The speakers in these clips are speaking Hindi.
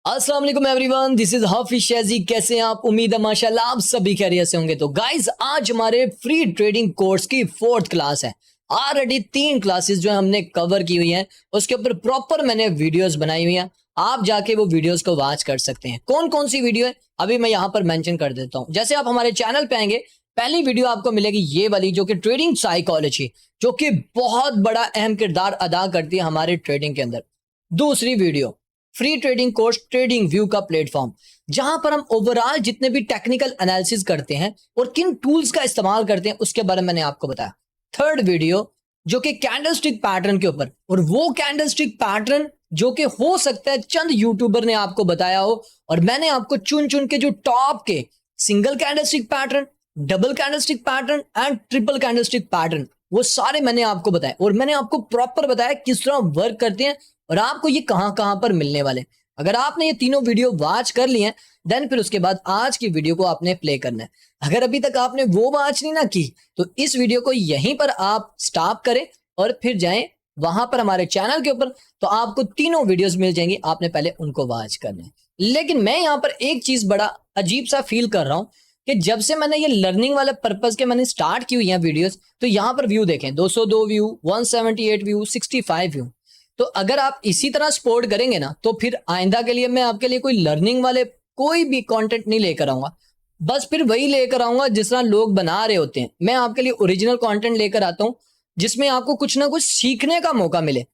अस्सलाम वालेकुम एवरीवन, दिस इज हाफिज शैजी। कैसे हैं आप? उम्मीद है माशाल्लाह आप सभी खैरियत से होंगे। तो गाइस, आज हमारे फ्री ट्रेडिंग कोर्स की 4th क्लास है। ऑलरेडी 3 क्लासेस जो हमने कवर की हुई हैं, उसके ऊपर प्रॉपर मैंने वीडियोस बनाई हुई हैं। आप जाके वो वीडियोस को वॉच कर सकते हैं। कौन कौन सी वीडियो है अभी मैं यहाँ पर मेंशन कर देता हूँ। जैसे आप हमारे चैनल पे आएंगे, पहली वीडियो आपको मिलेगी ये वाली, जो कि ट्रेडिंग साइकोलॉजी, जो कि बहुत बड़ा अहम किरदार अदा करती है हमारे ट्रेडिंग के अंदर। दूसरी video free trading course trading view का प्लेटफॉर्म, जहां पर हम ओवरऑल जितने भी टेक्निकल एनालिसिस करते हैं और किन टूल्स का इस्तेमाल करते हैं उसके बारे में मैंने आपको बताया। थर्ड वीडियो जो कि कैंडलस्टिक पैटर्न के ऊपर, और वो कैंडलस्टिक पैटर्न जो कि हो सकता है चंद यूट्यूबर ने आपको बताया हो, और मैंने आपको चुन चुन के जो टॉप के single candlestick pattern, double candlestick pattern and triple candlestick pattern, वो सारे मैंने आपको बताए। और मैंने आपको प्रॉपर बताया किस तरह वर्क करते हैं और आपको ये कहां कहां पर मिलने वाले। अगर आपने ये तीनों वीडियो वॉच कर लिए हैं, देन फिर उसके बाद आज की वीडियो को आपने प्ले करना है। अगर अभी तक आपने वो वॉच नहीं ना की, तो इस वीडियो को यहीं पर आप स्टॉप करें और फिर जाएं वहां पर हमारे चैनल के ऊपर, तो आपको तीनों वीडियोस मिल जाएंगी। आपने पहले उनको वॉच करना है। लेकिन मैं यहाँ पर एक चीज बड़ा अजीब सा फील कर रहा हूँ कि जब से मैंने ये लर्निंग वाले पर्पस के मैंने स्टार्ट की हुई है वीडियोस, तो यहाँ पर व्यू देखें, 202 व्यू, 178 व्यू, 65 व्यू। तो अगर आप इसी तरह सपोर्ट करेंगे ना, तो फिर आइंदा के लिए मैं आपके लिए कोई लर्निंग वाले कोई भी कंटेंट नहीं लेकर आऊंगा। बस फिर वही लेकर आऊंगा जिस तरह लोग बना रहे होते हैं। मैं आपके लिए ओरिजिनल कंटेंट लेकर आता हूं जिसमें आपको कुछ ना कुछ सीखने का मौका मिले।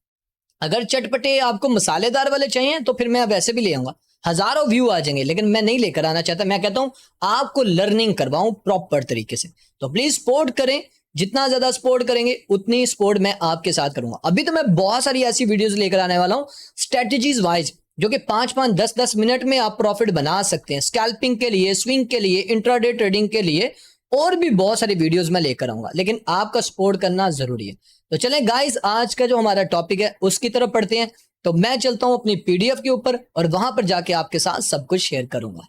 अगर चटपटे आपको मसालेदार वाले चाहिए तो फिर मैं वैसे भी ले आऊंगा, हजारों व्यू आ जाएंगे, लेकिन मैं नहीं लेकर आना चाहता। मैं कहता हूं आपको लर्निंग करवाऊं प्रॉपर तरीके से। तो प्लीज सपोर्ट करें, जितना ज्यादा सपोर्ट करेंगे उतनी सपोर्ट मैं आपके साथ करूंगा। अभी तो मैं बहुत सारी ऐसी वीडियोस लेकर आने वाला हूं स्ट्रेटजीज वाइज, जो कि 5-5, 10-10 मिनट में आप प्रॉफिट बना सकते हैं। स्कैल्पिंग के लिए, स्विंग के लिए, इंट्राडे ट्रेडिंग के लिए और भी बहुत सारी वीडियोस मैं लेकर आऊंगा, लेकिन आपका सपोर्ट करना जरूरी है। तो चलें गाइस, आज का जो हमारा टॉपिक है उसकी तरफ पढ़ते हैं। तो मैं चलता हूं अपनी पीडीएफ के ऊपर और वहां पर जाके आपके साथ सब कुछ शेयर करूंगा।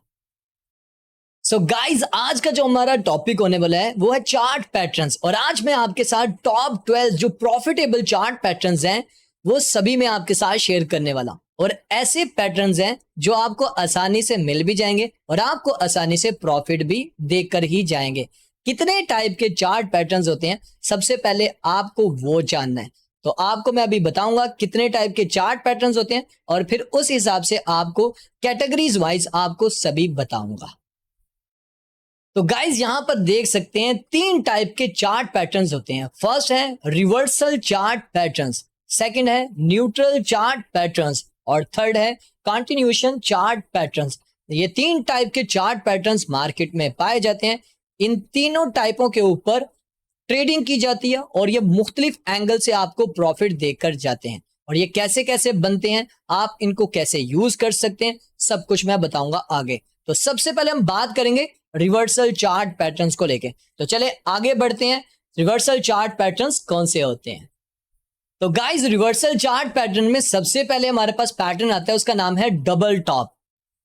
सो गाइज, आज का जो हमारा टॉपिक होने वाला है वो है चार्ट पैटर्न्स। और आज मैं आपके साथ टॉप 12 जो प्रॉफिटेबल चार्ट पैटर्न्स हैं वो सभी मैं आपके साथ शेयर करने वाला। और ऐसे पैटर्न्स हैं जो आपको आसानी से मिल भी जाएंगे और आपको आसानी से प्रॉफिट भी देकर ही जाएंगे। कितने टाइप के चार्ट पैटर्न्स होते हैं, सबसे पहले आपको वो जानना है। तो आपको मैं अभी बताऊंगा कितने टाइप के चार्ट पैटर्न्स होते हैं, और फिर उस हिसाब से आपको कैटेगरीज वाइज आपको सभी बताऊंगा। तो गाइज, यहां पर देख सकते हैं 3 टाइप के चार्ट पैटर्न्स होते हैं। फर्स्ट है रिवर्सल चार्ट पैटर्न्स, सेकंड है न्यूट्रल चार्ट पैटर्न्स, और थर्ड है कंटिन्यूएशन चार्ट पैटर्न्स। ये 3 टाइप के चार्ट पैटर्न्स मार्केट में पाए जाते हैं। इन तीनों टाइपों के ऊपर ट्रेडिंग की जाती है और ये मुख्तलिफ एंगल से आपको प्रॉफिट देकर जाते हैं। और ये कैसे कैसे बनते हैं, आप इनको कैसे यूज कर सकते हैं, सब कुछ मैं बताऊंगा आगे। तो सबसे पहले हम बात करेंगे रिवर्सल चार्ट पैटर्न्स को लेके। तो चले आगे बढ़ते हैं, रिवर्सल चार्ट पैटर्न्स कौन से होते हैं। तो गाइस, रिवर्सल चार्ट पैटर्न में सबसे पहले हमारे पास पैटर्न आता है, उसका नाम है डबल टॉप।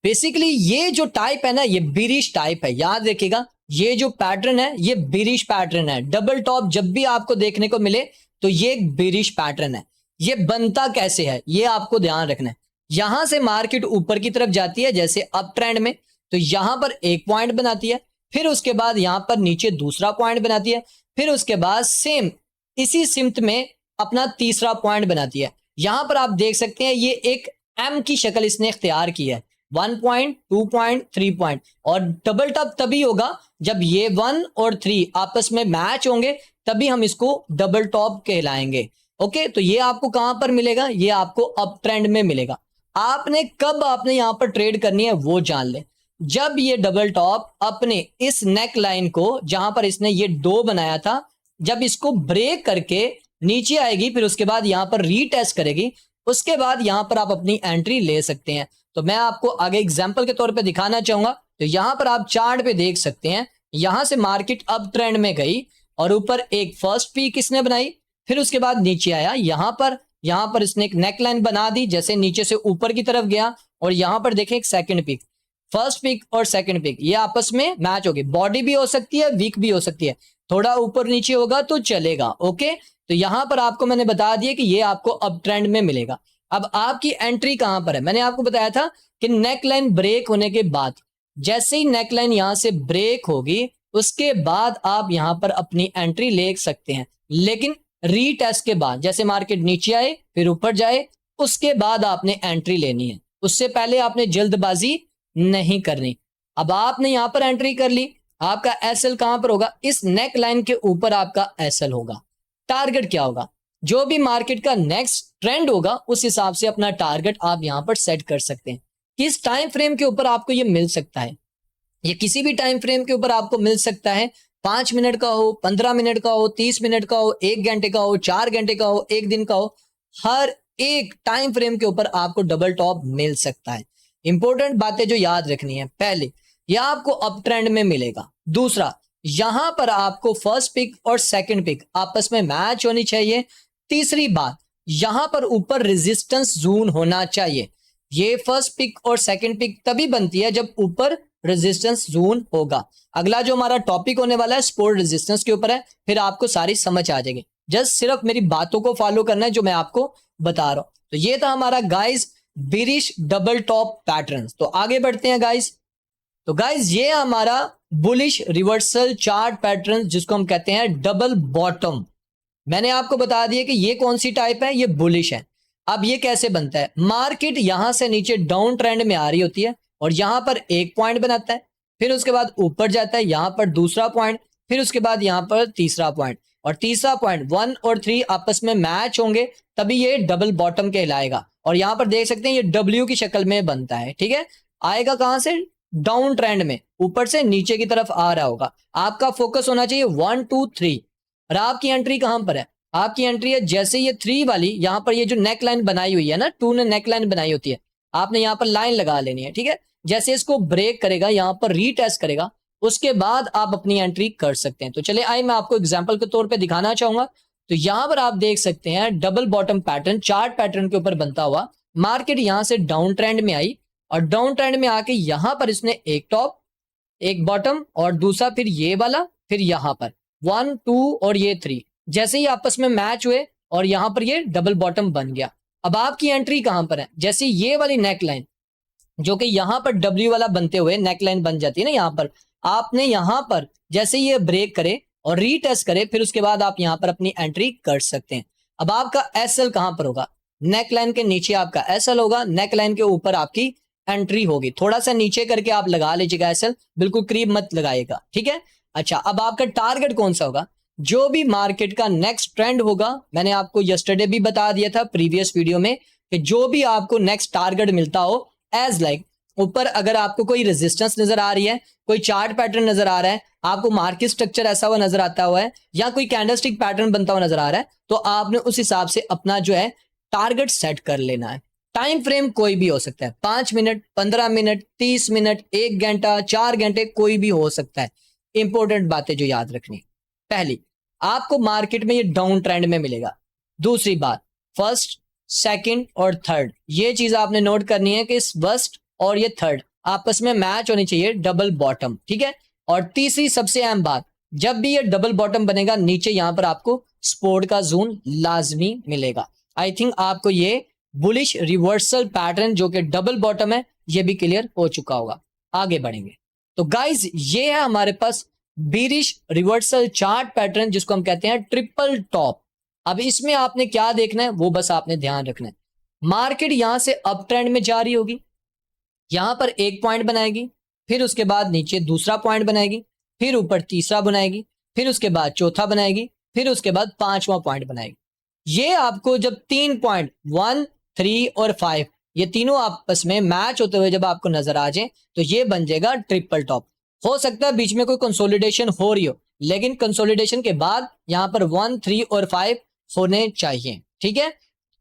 बेसिकली ये जो टाइप है ना, ये बिरिश टाइप है। याद रखिएगा, ये जो पैटर्न है ये बिरिश पैटर्न है। डबल टॉप जब भी आपको देखने को मिले तो ये एक बिरिश पैटर्न है। ये बनता कैसे है ये आपको ध्यान रखना है। यहां से मार्केट ऊपर की तरफ जाती है जैसे अप ट्रेंड में, तो यहां पर एक पॉइंट बनाती है, फिर उसके बाद यहां पर नीचे दूसरा पॉइंट बनाती है, फिर उसके बाद सेम इसी सिमत में अपना तीसरा पॉइंट बनाती है। यहां पर आप देख सकते हैं ये एक एम की शक्ल इसने इख्तियार की है, 1 पॉइंट, 2 पॉइंट, 3 पॉइंट। और डबल टॉप तभी होगा जब ये 1 और 3 आपस में मैच होंगे, तभी हम इसको डबल टॉप कहलाएंगे। ओके, तो ये आपको कहां पर मिलेगा, ये आपको अप ट्रेंड में मिलेगा। आपने कब आपने यहां पर ट्रेड करनी है वो जान ले। जब ये डबल टॉप अपने इस नेक लाइन को, जहां पर इसने ये 2 बनाया था, जब इसको ब्रेक करके नीचे आएगी, फिर उसके बाद यहां पर रीटेस्ट करेगी, उसके बाद यहां पर आप अपनी एंट्री ले सकते हैं। तो मैं आपको आगे एग्जांपल के तौर पे दिखाना चाहूंगा। तो यहां पर आप चार्ट पे देख सकते हैं, यहां से मार्केट अप ट्रेंड में गई और ऊपर एक फर्स्ट पीक इसने बनाई, फिर उसके बाद नीचे आया, यहां पर इसने एक नेक लाइन बना दी, जैसे नीचे से ऊपर की तरफ गया, और यहां पर देखें एक सेकंड पीक, फर्स्ट पिक और सेकंड पिक ये आपस में मैच होगी। बॉडी भी हो सकती है, वीक भी हो सकती है, थोड़ा ऊपर नीचे होगा तो चलेगा। ओके, तो यहां पर आपको मैंने बता दिया कि ये आपको अप ट्रेंड में मिलेगा। अब आपकी एंट्री कहां पर है, मैंने आपको बताया था कि नेकलाइन ब्रेक होने के बाद, जैसे ही नेकलाइन यहां से ब्रेक होगी उसके बाद आप यहां पर अपनी एंट्री ले सकते हैं, लेकिन रीटेस्ट के बाद, जैसे मार्केट नीचे आए फिर ऊपर जाए उसके बाद आपने एंट्री लेनी है, उससे पहले आपने जल्दबाजी नहीं करनी। अब आपने यहां पर एंट्री कर ली, आपका एसएल कहां पर होगा, इस नेक लाइन के ऊपर आपका एसएल होगा। टारगेट क्या होगा, जो भी मार्केट का नेक्स्ट ट्रेंड होगा उस हिसाब से अपना टारगेट आप यहां पर सेट कर सकते हैं। किस टाइम फ्रेम के ऊपर आपको ये मिल सकता है, ये किसी भी टाइम फ्रेम के ऊपर आपको मिल सकता है। 5 मिनट का हो, 15 मिनट का हो, 30 मिनट का हो, 1 घंटे का हो, 4 घंटे का हो, एक दिन का हो, हर एक टाइम फ्रेम के ऊपर आपको डबल टॉप मिल सकता है। इंपॉर्टेंट बातें जो याद रखनी है, पहले यह आपको अप ट्रेंड में मिलेगा। दूसरा, यहां पर आपको फर्स्ट पिक और सेकंड पिक आपस में मैच होनी चाहिए। तीसरी बात, यहां पर ऊपर रेजिस्टेंस जोन होना चाहिए। ये फर्स्ट पिक और सेकंड पिक तभी बनती है जब ऊपर रेजिस्टेंस जोन होगा। अगला जो हमारा टॉपिक होने वाला है सपोर्ट रेजिस्टेंस के ऊपर है, फिर आपको सारी समझ आ जाएगी। जस्ट सिर्फ मेरी बातों को फॉलो करना है जो मैं आपको बता रहा हूं। तो ये था हमारा guys bearish double top pattern. तो आगे बढ़ते हैं गाइस। तो गाइस ये हमारा बुलिश रिवर्सल चार्ट पैटर्न जिसको हम कहते हैं डबल बॉटम। मैंने आपको बता दिया कि ये कौन सी टाइप है, ये बुलिश है। अब ये कैसे बनता है, मार्केट यहां से नीचे डाउन ट्रेंड में आ रही होती है और यहां पर एक पॉइंट बनाता है, फिर उसके बाद ऊपर जाता है, यहां पर दूसरा पॉइंट, फिर उसके बाद यहां पर तीसरा पॉइंट, और तीसरा पॉइंट 1 और 3 आपस में मैच होंगे तभी ये डबल बॉटम कहलाएगा। और यहां पर देख सकते हैं ये डब्ल्यू की शक्ल में बनता है, ठीक है। आएगा कहां से, डाउन ट्रेंड में, ऊपर से नीचे की तरफ आ रहा होगा। आपका फोकस होना चाहिए 1 2 3। और आपकी एंट्री कहां पर है, आपकी एंट्री है जैसे ये 3 वाली, यहां पर ये जो नेक लाइन बनाई हुई है ना, 2 ने नेक लाइन बनाई होती है, आपने यहां पर लाइन लगा लेनी है, ठीक है। जैसे इसको ब्रेक करेगा, यहां पर रीटेस्ट करेगा, उसके बाद आप अपनी एंट्री कर सकते हैं। तो चले आइए मैं आपको एग्जांपल के तौर पे दिखाना चाहूंगा। तो यहां पर आप देख सकते हैं double bottom pattern chart pattern के ऊपर बनता हुआ। मार्केट यहां से डाउन ट्रेंड में आई और डाउन ट्रेंड में आके यहां पर इसने एक टॉप, एक बॉटम और दूसरा फिर ये वाला, फिर यहां पर 1 2 और ये 3 जैसे ही आपस में मैच हुए और यहां पर ये डबल बॉटम बन गया। अब आपकी एंट्री कहां पर है, जैसे ये वाली नेक लाइन जो कि यहां पर डब्ल्यू वाला बनते हुए नेक लाइन बन जाती है ना, यहां पर आपने यहां पर जैसे ये ब्रेक करे और रीटेस्ट करे, फिर उसके बाद आप यहां पर अपनी एंट्री कर सकते हैं। अब आपका एसएल कहां पर होगा, नेक लाइन के नीचे आपका एसएल होगा, नेक लाइन के ऊपर आपकी एंट्री होगी। थोड़ा सा नीचे करके आप लगा लीजिएगा एसएल, बिल्कुल करीब मत लगाएगा, ठीक है। अच्छा, अब आपका टारगेट कौन सा होगा, जो भी मार्केट का नेक्स्ट ट्रेंड होगा, मैंने आपको यस्टरडे भी बता दिया था प्रीवियस वीडियो में कि जो भी आपको नेक्स्ट टारगेट मिलता हो, एज लाइक ऊपर अगर आपको कोई रेजिस्टेंस नजर आ रही है, कोई चार्ट पैटर्न नजर आ रहा है, आपको मार्केट स्ट्रक्चर ऐसा हुआ नजर आता हुआ है, या कोई कैंडलस्टिक पैटर्न बनता हुआ नजर आ रहा है, तो आपने उस हिसाब से अपना जो है टारगेट सेट कर लेना है। टाइम फ्रेम कोई भी हो सकता है, 5 मिनट, 15 मिनट, 30 मिनट, 1 घंटा, 4 घंटे, कोई भी हो सकता है। इंपॉर्टेंट बातें जो याद रखनी, पहली, आपको मार्केट में ये डाउन ट्रेंड में मिलेगा। दूसरी बात, फर्स्ट, सेकंड और थर्ड, ये चीज आपने नोट करनी है कि इस फर्स्ट और ये थर्ड आपस में मैच होनी चाहिए, डबल बॉटम, ठीक है। और तीसरी सबसे अहम बात, जब भी ये डबल बॉटम बनेगा नीचे यहां पर आपको सपोर्ट का जोन लाजमी मिलेगा। आई थिंक आपको ये बुलिश रिवर्सल पैटर्न जो कि डबल बॉटम है ये भी क्लियर हो चुका होगा। आगे बढ़ेंगे। तो गाइज ये है हमारे पास बीरिश रिवर्सल चार्ट पैटर्न जिसको हम कहते हैं ट्रिपल टॉप। अब इसमें आपने क्या देखना है वो बस आपने ध्यान रखना है। मार्केट यहां से अप ट्रेंड में जा रही होगी, यहां पर एक पॉइंट बनाएगी, फिर उसके बाद नीचे दूसरा पॉइंट बनाएगी, फिर ऊपर तीसरा बनाएगी, फिर उसके बाद चौथा बनाएगी, फिर उसके बाद पांचवा पॉइंट बनाएगी। ये आपको जब 3 पॉइंट 1 3 और 5 ये तीनों आपस में मैच होते हुए जब आपको नजर आ जाए तो ये बन जाएगा ट्रिपल टॉप। हो सकता है बीच में कोई कंसोलिडेशन हो रही हो, लेकिन कंसोलिडेशन के बाद यहां पर 1 3 और 5 होने चाहिए, ठीक है।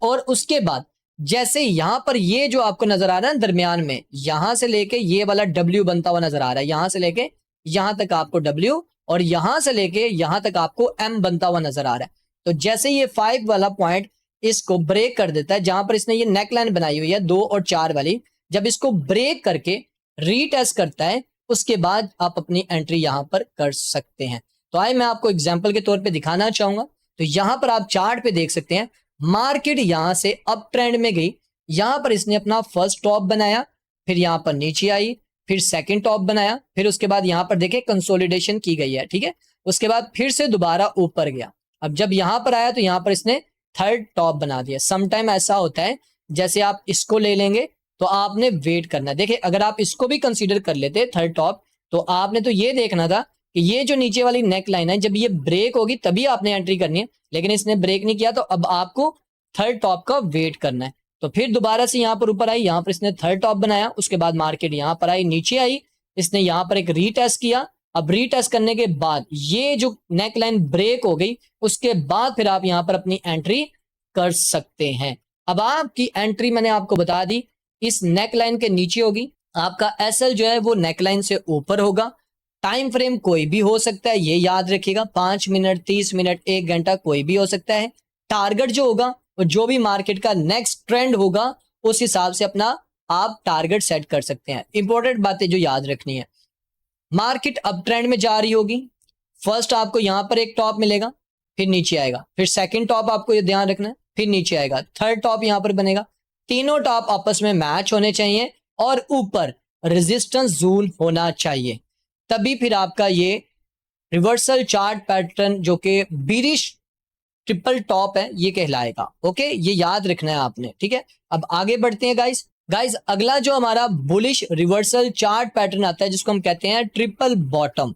और उसके बाद जैसे यहां पर ये जो आपको नजर आ रहा है दरमियान में, यहां से लेके ये वाला डब्ल्यू बनता हुआ नजर आ रहा है, यहां से लेके यहां तक आपको डब्ल्यू और यहां से लेके यहां तक आपको एम बनता हुआ नजर आ रहा है। तो जैसे ये 5 वाला पॉइंट इसको ब्रेक कर देता है, जहां पर इसने ये नेक लाइन बनाई हुई है 2 और 4 वाली, जब इसको ब्रेक करके रीटेस्ट करता है उसके बाद आप अपनी एंट्री यहां पर कर सकते हैं। तो आइए मैं आपको एग्जांपल के तौर पे दिखाना चाहूंगा। तो यहां पर आप चार्ट पे देख सकते हैं मार्केट यहां से अप ट्रेंड में गई, यहां पर इसने अपना फर्स्ट टॉप बनाया, फिर यहां पर नीचे आई, फिर सेकंड टॉप बनाया, फिर उसके बाद यहां पर देखे कंसोलिडेशन की गई है, ठीक है। उसके बाद फिर से दोबारा ऊपर गया। अब जब यहां पर आया तो यहां पर इसने थर्ड टॉप बना दिया। समटाइम ऐसा होता है, जैसे आप इसको ले लेंगे तो आपने वेट करना है। देखिए अगर आप इसको भी कंसीडर कर लेते थर्ड टॉप, तो आपने तो ये देखना था कि ये जो नीचे वाली नेक लाइन है जब ये ब्रेक होगी तभी आपने एंट्री करनी है, लेकिन इसने ब्रेक नहीं किया, तो अब आपको थर्ड टॉप का वेट करना है। तो फिर दोबारा से यहां पर ऊपर आई, यहां पर इसने थर्ड टॉप बनाया, उसके बाद मार्केट यहां पर आई, नीचे आई, इसने यहां पर एक रीटेस्ट किया। अब रीटेस्ट करने के बाद ये जो नेक लाइन ब्रेक हो गई, उसके बाद फिर आप यहां पर अपनी एंट्री कर सकते हैं। अब आपकी एंट्री मैंने आपको बता दी, इस नेक लाइन के नीचे होगी, आपका एसएल जो है वो नेक लाइन से ऊपर होगा। टाइम फ्रेम कोई भी हो सकता है, ये याद रखिएगा, 5 मिनट, 30 मिनट, 1 घंटा, कोई भी हो सकता है। टारगेट जो होगा और जो भी मार्केट का नेक्स्ट ट्रेंड होगा उस हिसाब से अपना आप टारगेट सेट कर सकते हैं। इंपॉर्टेंट बातें जो याद रखनी है, मार्केट अप ट्रेंड में जा रही होगी, फर्स्ट आपको यहां पर एक टॉप मिलेगा, फिर नीचे आएगा, फिर सेकंड टॉप आपको ये ध्यान रखना है, फिर नीचे आएगा, थर्ड टॉप यहां पर बनेगा। तीनों टॉप आपस में मैच होने चाहिए और ऊपर रेजिस्टेंस जोन होना चाहिए, तभी फिर आपका ये रिवर्सल चार्ट पैटर्न जो कि बीरिश ट्रिपल टॉप है ये कहलाएगा। ओके, ये याद रखना है आपने, ठीक है। अब आगे बढ़ते हैं गाइस अगला जो हमारा बुलिश रिवर्सल चार्ट पैटर्न आता है जिसको हम कहते हैं ट्रिपल बॉटम।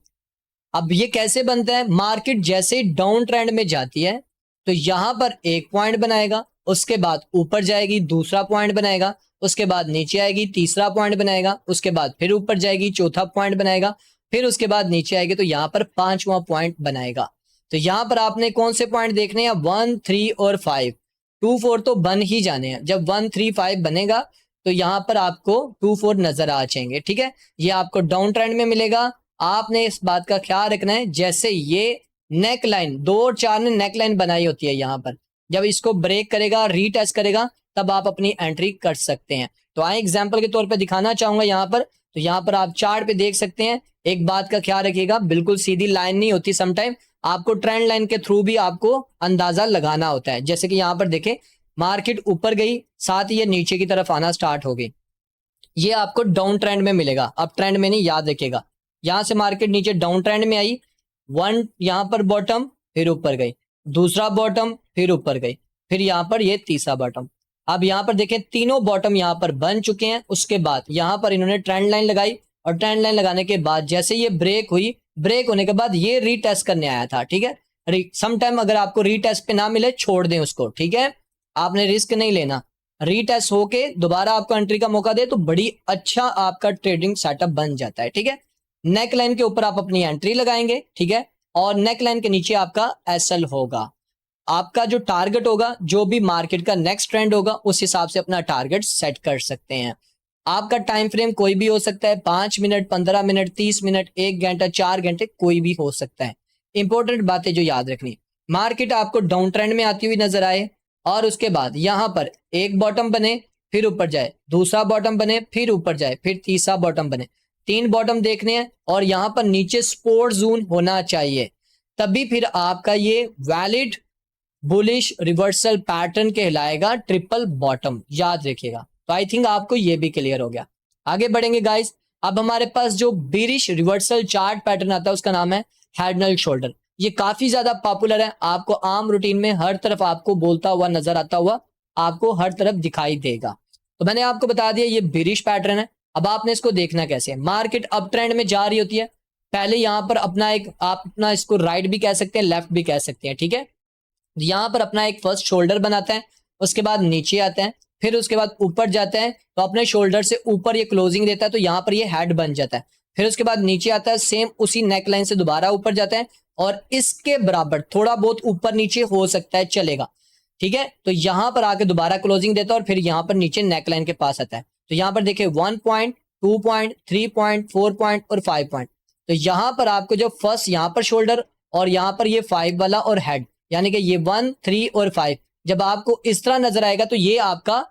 अब ये कैसे बनता है, मार्केट जैसे डाउन ट्रेंड में जाती है तो यहां पर एक पॉइंट बनाएगा, उसके बाद ऊपर जाएगी, दूसरा पॉइंट बनाएगा, उसके बाद नीचे आएगी, तीसरा पॉइंट बनाएगा, उसके बाद फिर ऊपर जाएगी, चौथा पॉइंट बनाएगा, फिर उसके बाद नीचे आएगी तो यहां पर पांचवा पॉइंट बनाएगा। तो यहां पर आपने कौन से पॉइंट देखने हैं, 1, 3 और 5। 2, 4 तो बन ही जाने हैं, जब 1, 3, 5 बनेगा तो यहां पर आपको 2, 4 नजर आ जाएंगे, ठीक है। ये आपको डाउन ट्रेंड में मिलेगा। आपने इस बात का ख्याल रखना है, जैसे ये नेक लाइन 2 और 4 ने नेक लाइन बनाई होती है, यहां पर जब इसको ब्रेक करेगा, रीटेस्ट करेगा, तब आप अपनी एंट्री कर सकते हैं। तो आए एग्जांपल के तौर पे दिखाना चाहूंगा यहाँ पर, तो यहाँ पर आप चार्ट पे देख सकते हैं। एक बात का ख्याल रखिएगा, बिल्कुल सीधी लाइन नहीं होती, समटाइम आपको ट्रेंड लाइन के थ्रू भी आपको अंदाजा लगाना होता है। जैसे कि यहाँ पर देखें, मार्केट ऊपर गई, साथ ही ये नीचे की तरफ आना स्टार्ट हो गई, ये आपको डाउन ट्रेंड में मिलेगा, अप ट्रेंड में नहीं, याद रखिएगा। यहां से मार्केट नीचे डाउन ट्रेंड में आई, 1 यहां पर बॉटम, फिर ऊपर गई, दूसरा बॉटम, फिर ऊपर गई, फिर यहां पर ये तीसरा बॉटम। अब यहां पर देखें तीनों बॉटम यहां पर बन चुके हैं। उसके बाद यहां पर इन्होंने ट्रेंड लाइन लगाई और ट्रेंड लाइन लगाने के बाद जैसे ये ब्रेक हुई, ब्रेक होने के बाद ये रीटेस्ट करने आया था, ठीक है। समटाइम अगर आपको रीटेस्ट पे ना मिले छोड़ दें उसको, ठीक है, आपने रिस्क नहीं लेना। रीटेस्ट होके दोबारा आपको एंट्री का मौका दे तो बड़ी अच्छा आपका ट्रेडिंग सेटअप बन जाता है, ठीक है। नेक लाइन के ऊपर आप अपनी एंट्री लगाएंगे, ठीक है, और नेक लाइन के नीचे आपका एसएल होगा। आपका जो टारगेट होगा, जो भी मार्केट का नेक्स्ट ट्रेंड होगा, उस हिसाब से अपना टारगेट सेट कर सकते हैं। आपका टाइम फ्रेम कोई भी हो सकता है, 5 मिनट, 15 मिनट, 30 मिनट, 1 घंटा, 4 घंटे, कोई भी हो सकता है। इंपॉर्टेंट बातें जो याद रखनी, मार्केट आपको डाउन ट्रेंड में आती हुई नजर आए और उसके बाद यहां पर एक बॉटम बने, फिर ऊपर जाए, दूसरा बॉटम बने, फिर ऊपर जाए, फिर तीसरा बॉटम बने, 3 बॉटम देखने हैं और यहां पर नीचे सपोर्ट जोन होना चाहिए, तभी फिर आपका ये वैलिड बुलिश रिवर्सल पैटर्न कहलाएगा ट्रिपल बॉटम, याद रखिएगा। तो आई थिंक आपको ये भी क्लियर हो गया। आगे बढ़ेंगे गाइस। अब हमारे पास जो बीरिश रिवर्सल चार्ट पैटर्न आता है उसका नाम है हेड एंड शोल्डर। ये काफी ज्यादा पॉपुलर है, आपको आम रूटीन में हर तरफ आपको बोलता हुआ नजर आता हुआ आपको हर तरफ दिखाई देगा। तो मैंने आपको बता दिया ये बीरिश पैटर्न है। अब आपने इसको देखना कैसे है, मार्केट अप ट्रेंड में जा रही होती है, पहले यहां पर अपना एक, आप अपना इसको राइट भी कह सकते हैं, लेफ्ट भी कह सकते हैं, ठीक है। यहां पर अपना एक फर्स्ट शोल्डर बनाता है, उसके बाद नीचे आता है, फिर उसके बाद ऊपर जाता है, तो अपने शोल्डर से ऊपर ये क्लोजिंग देता है, तो यहां पर ये हेड बन जाता है। फिर उसके बाद नीचे आता है, सेम उसी नेक लाइन से दोबारा ऊपर जाता है और इसके बराबर थोड़ा बहुत ऊपर नीचे हो सकता है, चलेगा, ठीक है। तो यहां पर आके दोबारा क्लोजिंग देता है और फिर यहां पर नीचे नेक लाइन के पास आता है। तो यहां पर देखिए 1 पॉइंट, 2 पॉइंट, 3 पॉइंट, 4 पॉइंट और 5 पॉइंट। तो यहां पर आपको जो फर्स्ट यहां पर शोल्डर और यहां पर ये 5 वाला और हेड, यानी कि ये 1, 3 और 5 जब आपको इस तरह नजर आएगा तो ये आपका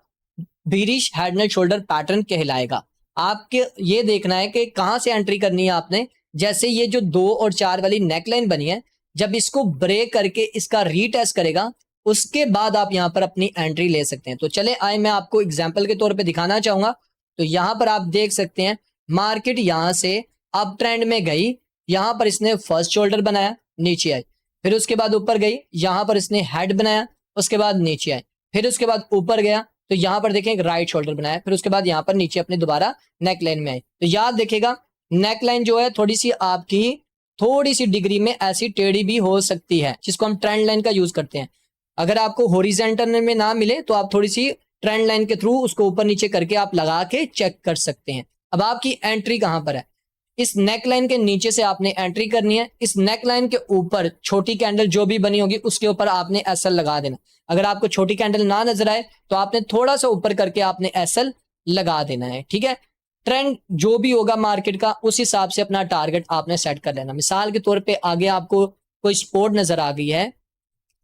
bearish head and shoulder pattern कहलाएगा। आपके ये देखना है कि कहां से एंट्री करनी है आपने। जैसे ये जो 2 और 4 वाली नेकलाइन बनी है, जब इसको ब्रेक करके इसका रीटेस्ट करेगा उसके बाद आप यहाँ पर अपनी एंट्री ले सकते हैं। तो चले आए, मैं आपको एग्जाम्पल के तौर पे दिखाना चाहूंगा। तो यहाँ पर आप देख सकते हैं मार्केट यहाँ से अप ट्रेंड में गई, यहाँ पर इसने फर्स्ट शोल्डर बनाया, नीचे आई, फिर उसके बाद ऊपर गई, यहाँ पर इसने हेड बनाया, उसके बाद नीचे आई, फिर उसके बाद ऊपर गया, तो यहाँ पर देखें एक राइट शोल्डर बनाया, फिर उसके बाद यहाँ पर नीचे अपने दोबारा नेक लाइन में आई। तो याद देखेगा नेक लाइन जो है थोड़ी सी आपकी थोड़ी सी डिग्री में ऐसी टेढ़ी भी हो सकती है, जिसको हम ट्रेंड लाइन का यूज करते हैं। अगर आपको हॉरिजॉन्टल में ना मिले तो आप थोड़ी सी ट्रेंड लाइन के थ्रू उसको ऊपर नीचे करके आप लगा के चेक कर सकते हैं। अब आपकी एंट्री कहां पर है, इस नेक लाइन के नीचे से आपने एंट्री करनी है। इस नेक लाइन के ऊपर छोटी कैंडल जो भी बनी होगी उसके ऊपर आपने एसएल लगा देना। अगर आपको छोटी कैंडल ना नजर आए तो आपने थोड़ा सा ऊपर करके आपने एसएल लगा देना है, ठीक है। ट्रेंड जो भी होगा मार्केट का उस हिसाब से अपना टारगेट आपने सेट कर लेना। मिसाल के तौर पे आगे आपको कोई सपोर्ट नजर आ गई है,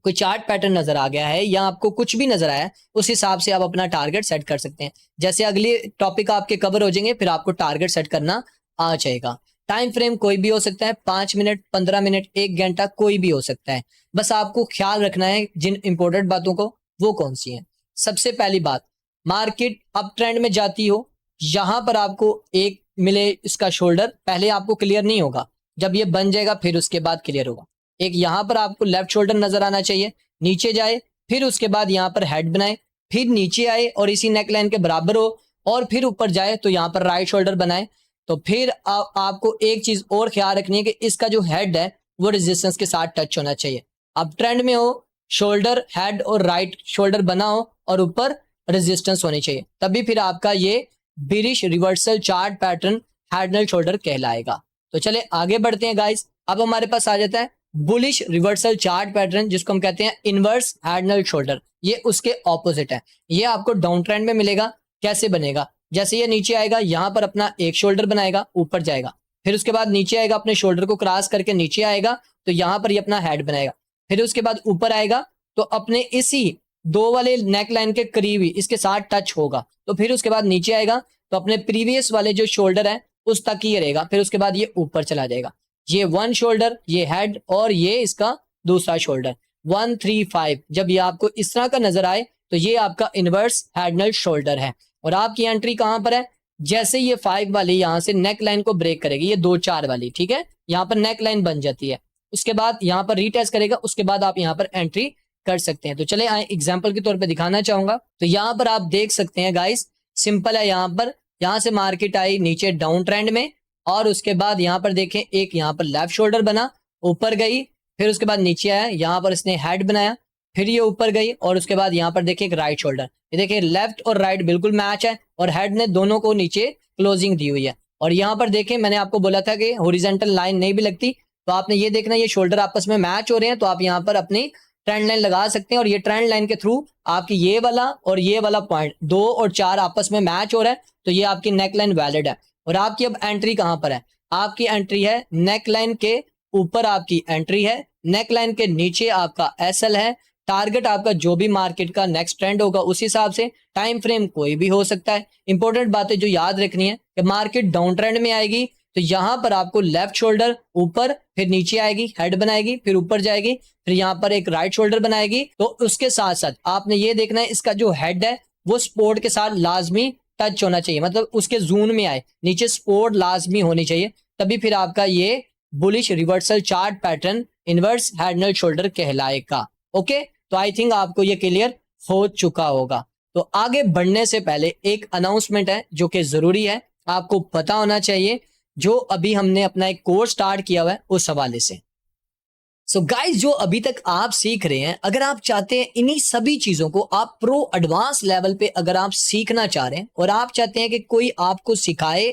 कोई चार्ट पैटर्न नजर आ गया है, या आपको कुछ भी नजर आया, उस हिसाब से आप अपना टारगेट सेट कर सकते हैं। जैसे अगले टॉपिक आपके कवर हो जाएंगे फिर आपको टारगेट सेट करना आ जाएगा। टाइम फ्रेम कोई भी हो सकता है, 5 मिनट, 15 मिनट, 1 घंटा, कोई भी हो सकता है। बस आपको ख्याल रखना है जिन इंपॉर्टेंट बातों को, वो कौन सी है। सबसे पहली बात, मार्केट अप ट्रेंड में जाती हो, यहां पर आपको एक मिले इसका शोल्डर, पहले आपको क्लियर नहीं होगा, जब ये बन जाएगा फिर उसके बाद क्लियर होगा। एक यहाँ पर आपको लेफ्ट शोल्डर नजर आना चाहिए, नीचे जाए, फिर उसके बाद यहाँ पर हेड बनाए, फिर नीचे आए और इसी नेक लाइन के बराबर हो, और फिर ऊपर जाए तो यहाँ पर राइट शोल्डर बनाए। तो फिर आपको एक चीज और ख्याल रखनी है कि इसका जो हेड है वो रेजिस्टेंस के साथ टच होना चाहिए। अब ट्रेंड में हो, शोल्डर, हेड और राइट शोल्डर बना हो और ऊपर रेजिस्टेंस होनी चाहिए, तभी फिर आपका ये bearish reversal chart pattern head and shoulder कहलाएगा। तो चले आगे बढ़ते हैं गाइस। अब हमारे पास आ जाता है बुलिश रिवर्सल चार्ट पैटर्न, जिसको हम कहते हैं इनवर्स हेड एंड शोल्डर। ये उसके ऑपोजिट है, ये आपको डाउन ट्रेंड में मिलेगा। कैसे बनेगा, जैसे ये नीचे आएगा यहाँ पर अपना एक शोल्डर बनाएगा, ऊपर जाएगा, फिर उसके बाद नीचे आएगा, अपने शोल्डर को क्रॉस करके नीचे आएगा, तो यहाँ पर ये अपना हेड बनाएगा, फिर उसके बाद ऊपर आएगा तो अपने इसी दो वाले नेक लाइन के करीब ही इसके साथ टच होगा, तो फिर उसके बाद नीचे आएगा तो अपने प्रीवियस वाले जो शोल्डर है उस तक ही रहेगा, फिर उसके बाद ये ऊपर चला जाएगा। ये 1 शोल्डर, ये हेड और ये इसका दूसरा शोल्डर, 1 3 5। जब ये आपको इस तरह का नजर आए तो ये आपका इनवर्स हेड एंड शोल्डर है। और आपकी एंट्री कहां पर है, जैसे ये 5 वाली यहां से नेक लाइन को ब्रेक करेगी, ये 2 4 वाली, ठीक है, यहाँ पर नेक लाइन बन जाती है, उसके बाद यहाँ पर रीटेस्ट करेगा, उसके बाद आप यहाँ पर एंट्री कर सकते हैं। तो चले आए एग्जाम्पल के तौर पे दिखाना चाहूंगा। तो यहाँ पर आप देख सकते हैं गाइस, सिंपल है, यहाँ पर यहाँ से मार्केट आई नीचे डाउन ट्रेंड में, और उसके बाद यहाँ पर देखें एक यहाँ पर लेफ्ट शोल्डर बना, ऊपर गई, फिर उसके बाद नीचे आया, यहाँ पर इसने हेड बनाया, फिर ये ऊपर गई, और उसके बाद यहाँ पर देखिए एक राइट शोल्डर। ये देखिए लेफ्ट और राइट बिल्कुल मैच है, और हेड ने दोनों को नीचे क्लोजिंग दी हुई है। और यहाँ पर देखें मैंने आपको बोला था कि हॉरिजॉन्टल लाइन नहीं भी लगती, तो आपने ये देखना ये शोल्डर आपस में मैच हो रहे हैं, तो आप यहाँ पर अपनी ट्रेंड लाइन लगा सकते हैं, और ये ट्रेंड लाइन के थ्रू आपकी ये वाला और ये वाला पॉइंट 2 और 4 आपस में मैच हो रहा है, तो ये आपकी नेक लाइन वैलिड है। और आपकी अब एंट्री कहां पर है, आपकी एंट्री है नेक लाइन के ऊपर, आपकी एंट्री है नेक लाइन के नीचे, आपका एसएल है। टारगेट आपका जो भी मार्केट का नेक्स्ट ट्रेंड होगा उस हिसाब से, टाइम फ्रेम कोई भी हो सकता है। इंपॉर्टेंट बातें जो याद रखनी है कि मार्केट डाउन ट्रेंड में आएगी तो यहाँ पर आपको लेफ्ट शोल्डर ऊपर, फिर नीचे आएगी, हेड बनाएगी, फिर ऊपर जाएगी, फिर यहाँ पर एक राइट शोल्डर बनाएगी। तो उसके साथ साथ आपने ये देखना है इसका जो हेड है वो सपोर्ट के साथ लाजमी टच होना चाहिए, मतलब उसके जोन में आए, नीचे सपोर्ट लाजमी होनी चाहिए, तभी फिर आपका ये bullish reversal chart pattern inverse head and shoulder कहलाएगा। ओके, तो आई थिंक आपको ये क्लियर हो चुका होगा। तो आगे बढ़ने से पहले एक अनाउंसमेंट है जो कि जरूरी है, आपको पता होना चाहिए, जो अभी हमने अपना एक कोर्स स्टार्ट किया हुआ है उस हवाले से। सो गाइस, जो अभी तक आप सीख रहे हैं, अगर आप चाहते हैं इन्हीं सभी चीजों को आप प्रो एडवांस लेवल पे अगर आप सीखना चाह रहे हैं, और आप चाहते हैं कि कोई आपको सिखाए,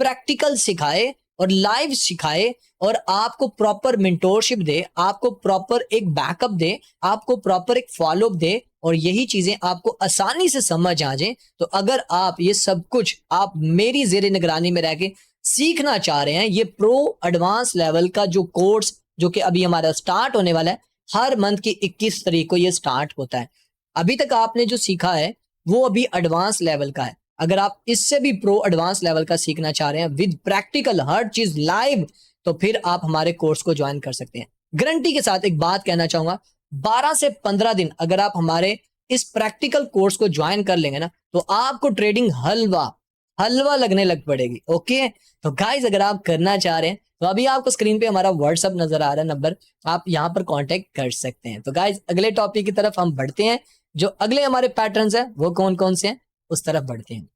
प्रैक्टिकल सिखाए और लाइव सिखाए, और आपको प्रॉपर मेंटोरशिप दे, आपको प्रॉपर एक बैकअप दे, आपको प्रॉपर एक फॉलोअप दे, और यही चीजें आपको आसानी से समझ आ जाए, तो अगर आप ये सब कुछ आप मेरी जेर निगरानी में रह के सीखना चाह रहे हैं, ये प्रो एडवांस लेवल का जो कोर्स जो कि अभी हमारा स्टार्ट होने वाला है, हर मंथ की 21 तारीख को ये स्टार्ट होता है। अभी तक आपने जो सीखा है वो अभी एडवांस लेवल का है, अगर आप इससे भी प्रो एडवांस लेवल का सीखना चाह रहे हैं विद प्रैक्टिकल हर चीज लाइव, तो फिर आप हमारे कोर्स को ज्वाइन कर सकते हैं। गारंटी के साथ एक बात कहना चाहूंगा, 12 से 15 दिन अगर आप हमारे इस प्रैक्टिकल कोर्स को ज्वाइन कर लेंगे ना, तो आपको ट्रेडिंग हलवा हलवा लगने लग पड़ेगी। ओके, तो गाइज अगर आप करना चाह रहे हैं तो अभी आपको स्क्रीन पे हमारा व्हाट्सअप नजर आ रहा है नंबर, आप यहाँ पर कांटेक्ट कर सकते हैं। तो गाइज अगले टॉपिक की तरफ हम बढ़ते हैं, जो अगले हमारे पैटर्न्स हैं वो कौन कौन से हैं उस तरफ बढ़ते हैं।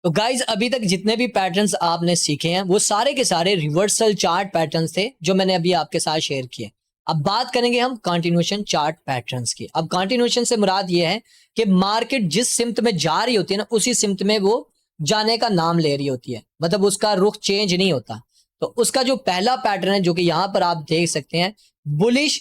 तो गाइज अभी तक जितने भी पैटर्न्स आपने सीखे हैं वो सारे के सारे रिवर्सल चार्ट पैटर्न्स थे जो मैंने अभी आपके साथ शेयर किए। अब बात करेंगे हम कंटिन्यूएशन चार्ट पैटर्न्स की। अब कंटिन्यूएशन से मुराद ये है कि मार्केट जिस सिमत में जा रही होती है ना, उसी सिमत में वो जाने का नाम ले रही होती है, मतलब उसका रुख चेंज नहीं होता। तो उसका जो पहला पैटर्न है जो कि यहां पर आप देख सकते हैं, बुलिश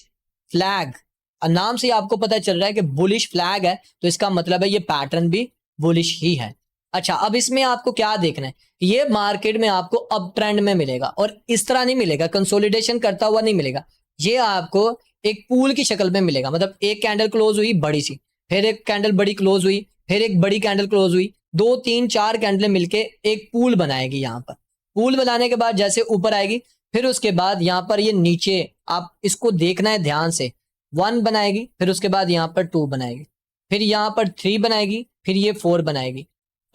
फ्लैग, नाम से आपको पता चल रहा है कि बुलिश फ्लैग है, तो इसका मतलब है ये पैटर्न भी बुलिश ही है। अच्छा, अब इसमें आपको क्या देखना है, ये मार्केट में आपको अप ट्रेंड में मिलेगा और इस तरह नहीं मिलेगा, कंसोलिडेशन करता हुआ नहीं मिलेगा, ये आपको एक पूल की शक्ल में मिलेगा। मतलब एक कैंडल क्लोज हुई बड़ी सी, फिर एक कैंडल बड़ी क्लोज हुई, फिर एक बड़ी कैंडल क्लोज हुई, 2 3 4 कैंडलें मिलके एक पूल बनाएगी। यहाँ पर पूल बनाने के बाद जैसे ऊपर आएगी, फिर उसके बाद यहाँ पर ये नीचे, आप इसको देखना है ध्यान से, 1 बनाएगी, फिर उसके बाद यहाँ पर 2 बनाएगी, फिर यहाँ पर 3 बनाएगी, फिर ये 4 बनाएगी,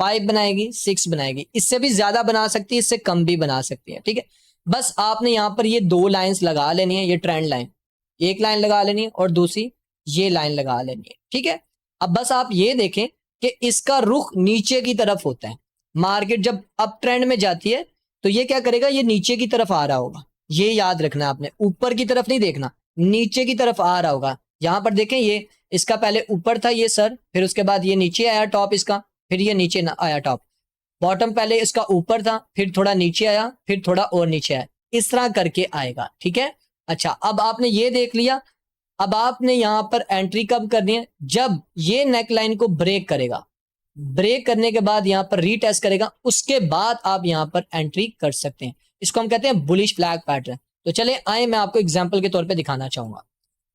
5 बनाएगी, 6 बनाएगी, इससे भी ज्यादा बना सकती है, इससे कम भी बना सकती है। ठीक है, बस आपने यहाँ पर ये 2 लाइंस लगा लेनी है, ये ट्रेंड लाइन, एक लाइन लगा लेनी है और दूसरी ये लाइन लगा लेनी है। ठीक है, अब बस आप ये देखें कि इसका रुख नीचे की तरफ होता है। मार्केट जब अप ट्रेंड में जाती है तो ये क्या करेगा, ये नीचे की तरफ आ रहा होगा, ये याद रखना आपने, ऊपर की तरफ नहीं देखना, नीचे की तरफ आ रहा होगा। यहां पर देखें, ये इसका पहले ऊपर था ये सर, फिर उसके बाद ये नीचे आया टॉप इसका, फिर ये नीचे ना आया टॉप, बॉटम पहले इसका ऊपर था, फिर थोड़ा नीचे आया, फिर थोड़ा और नीचे आया, इस तरह करके आएगा। ठीक है, अच्छा अब आपने ये देख लिया, अब आपने यहां पर एंट्री कब करनी है, जब ये नेकलाइन को ब्रेक करेगा, ब्रेक करने के बाद यहां पर रीटेस्ट करेगा, उसके बाद आप यहां पर एंट्री कर सकते हैं। इसको हम कहते हैं बुलिश फ्लैग पैटर्न। तो चले आए, मैं आपको एग्जांपल के तौर पे दिखाना चाहूंगा।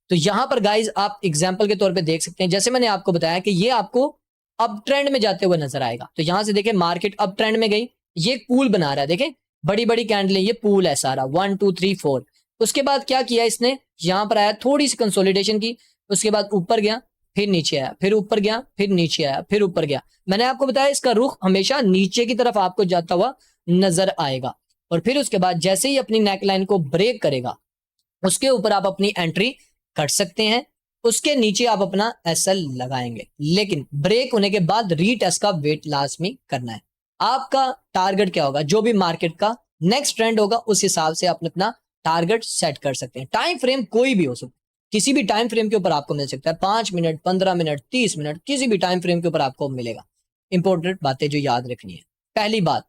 तो यहां पर गाइज आप एग्जांपल के तौर पे देख सकते हैं, जैसे मैंने आपको बताया कि ये आपको अप ट्रेंड में जाते हुए नजर आएगा। तो यहां से देखें, मार्केट अप ट्रेंड में गई, ये पूल बना रहा है, देखें बड़ी बड़ी कैंडलें, ये पूल है सारा, 1 2 3 4। उसके बाद क्या किया इसने, यहां पर आया, थोड़ी सी कंसोलिडेशन की, उसके बाद ऊपर गया, फिर नीचे आया, फिर ऊपर गया, फिर नीचे आया, फिर ऊपर गया। मैंने आपको बताया इसका रुख हमेशा नीचे की तरफ आपको जाता हुआ नजर आएगा। और फिर उसके बाद जैसे ही अपनी नेकलाइन को ब्रेक करेगा, उसके ऊपर आप अपनी एंट्री कर सकते हैं, उसके नीचे आप अपना एसएल लगाएंगे, लेकिन ब्रेक होने के बाद रीटेस्ट का वेट लाजमी करना है। आपका टारगेट क्या होगा, जो भी मार्केट का नेक्स्ट ट्रेंड होगा उस हिसाब से आप अपना टारगेट सेट कर सकते हैं। टाइम फ्रेम कोई भी हो सकता है, किसी भी टाइम फ्रेम के ऊपर आपको मिल सकता है, 5 मिनट, 15 मिनट, 30 मिनट, किसी भी टाइम फ्रेम के ऊपर आपको मिलेगा। इंपॉर्टेंट बातें जो याद रखनी है, पहली बात,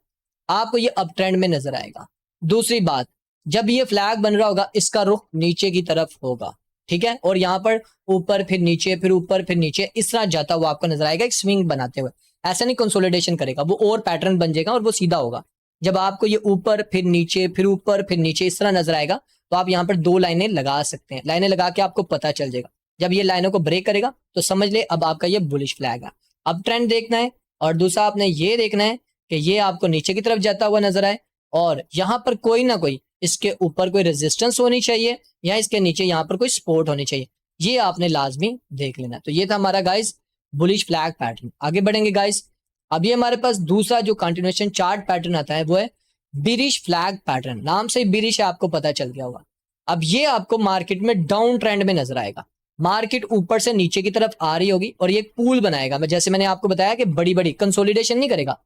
आपको ये अप ट्रेंड में नजर आएगा। दूसरी बात, जब ये फ्लैग बन रहा होगा इसका रुख नीचे की तरफ होगा। ठीक है, और यहाँ पर ऊपर फिर नीचे, फिर ऊपर फिर नीचे, इस तरह जाता हुआ आपको नजर आएगा, एक स्विंग बनाते हुए। ऐसा नहीं कंसोलिडेशन करेगा, वो और पैटर्न बन जाएगा और वो सीधा होगा। जब आपको ये ऊपर फिर नीचे, फिर ऊपर फिर नीचे इस तरह नजर आएगा, तो आप यहाँ पर 2 लाइनें लगा सकते हैं। लाइनें लगा के आपको पता चल जाएगा, जब ये लाइनों को ब्रेक करेगा तो समझ ले अब आपका ये बुलिश फ्लैग है। अब ट्रेंड देखना है, और दूसरा आपने ये देखना है कि ये आपको नीचे की तरफ जाता हुआ नजर आए, और यहाँ पर कोई ना कोई इसके ऊपर कोई रेजिस्टेंस होनी चाहिए, या इसके नीचे यहाँ पर कोई सपोर्ट होनी चाहिए, ये आपने लाजमी देख लेना। तो ये था हमारा गाइस बुलिश फ्लैग पैटर्न। आगे बढ़ेंगे गाइस, अभी हमारे पास दूसरा जो कंटिन्यूएशन चार्ट पैटर्न आता है वो है बिरिश फ्लैग पैटर्न। नाम से बिरिश है, आपको पता चल गया होगा। अब ये आपको मार्केट में डाउन ट्रेंड में नजर आएगा, मार्केट ऊपर से नीचे की तरफ आ रही होगी और ये एक पूल बनाएगा। मैं जैसे मैंने आपको बताया कि बड़ी बड़ी कंसोलिडेशन नहीं करेगा,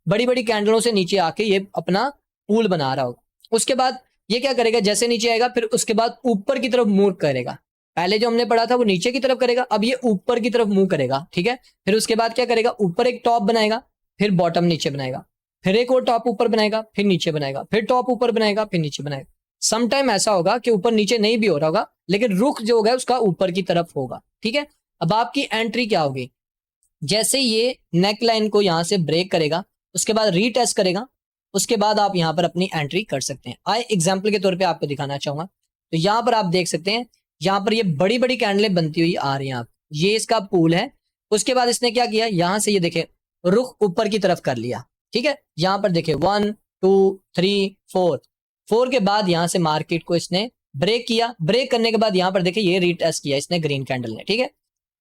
बड़ी बड़ी कैंडलों से नीचे आके ये अपना पूल बना रहा होगा। उसके बाद ये क्या करेगा, जैसे नीचे आएगा फिर उसके बाद ऊपर की तरफ मूव करेगा। पहले जो हमने पढ़ा था वो नीचे की तरफ करेगा, अब ये ऊपर की तरफ मूव करेगा। ठीक है, फिर उसके बाद क्या करेगा, ऊपर एक टॉप बनाएगा, फिर बॉटम नीचे बनाएगा, फिर एक और टॉप ऊपर बनाएगा, फिर नीचे बनाएगा, फिर टॉप ऊपर बनाएगा, फिर नीचे बनाएगा। सम टाइम ऐसा होगा कि ऊपर नीचे नहीं भी हो रहा होगा, लेकिन रुख जो होगा उसका ऊपर की तरफ होगा। ठीक है, अब आपकी एंट्री क्या होगी, जैसे ये नेक लाइन को यहां से ब्रेक करेगा, उसके बाद रीटेस्ट करेगा, उसके बाद आप यहां पर अपनी एंट्री कर सकते हैं। आए एग्जाम्पल के तौर पे आपको दिखाना चाहूंगा। तो यहां पर आप देख सकते हैं, यहां पर ये बड़ी बड़ी कैंडलें बनती हुई आ रही हैं, आप ये इसका पूल है। उसके बाद इसने क्या किया, यहां से ये देखे रुख ऊपर की तरफ कर लिया। ठीक है, यहां पर देखे 1 2 3 4 के बाद यहां से मार्केट को इसने ब्रेक किया, ब्रेक करने के बाद यहाँ पर देखिए ये रीटेस्ट किया इसने ग्रीन कैंडल ने, ठीक है।